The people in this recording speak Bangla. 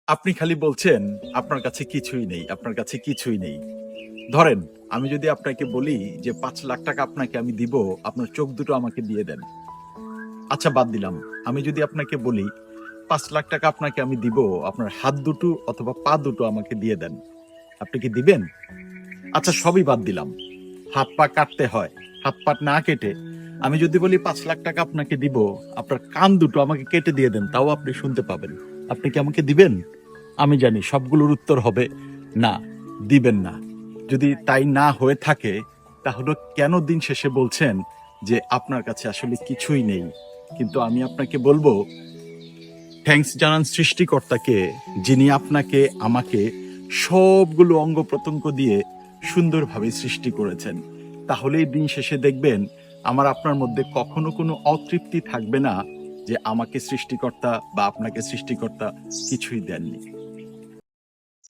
আপনি খালি বলছেন আপনার কাছে কিছুই নেই, আপনার কাছে কিছুই নেই। ধরেন আমি যদি আপনাকে বলি যে ৫,০০,০০০ টাকা আপনাকে আমি দিব, আপনার চোখ দুটো আমাকে দিয়ে দেন। আচ্ছা বাদ দিলাম। আমি যদি আপনাকে বলি ৫,০০,০০০ টাকা আপনাকে আমি দিব, আপনার হাত দুটো অথবা পা দুটো আমাকে দিয়ে দেন। আপনি কি দিবেন? আচ্ছা সবই বাদ দিলাম। হাত পা কাটতে হয়। হাত পা না কেটে আমি যদি বলি ৫,০০,০০০ টাকা আপনাকে দিব, আপনার কান দুটো আমাকে কেটে দিয়ে দেন, তাও আপনি শুনতে পাবেন। আপনি কি আমাকে দিবেন? আমি জানি সবগুলোর উত্তর হবে না, দিবেন না। যদি তাই না হয়ে থাকে তাহলে কেন দিন শেষে বলছেন যে আপনার কাছে আসলে কিছুই নেই? কিন্তু আমি আপনাকে বলবো থ্যাঙ্কস জানান সৃষ্টিকর্তাকে, যিনি আপনাকে আমাকে সবগুলো অঙ্গ প্রত্যঙ্গ দিয়ে সুন্দরভাবে সৃষ্টি করেছেন। তাহলেই দিন শেষে দেখবেন আমার আপনার মধ্যে কখনো কোনো অতৃপ্তি থাকবে না যে আমাকে সৃষ্টিকর্তা বা আপনাকে সৃষ্টিকর্তা কিছুই দেননি।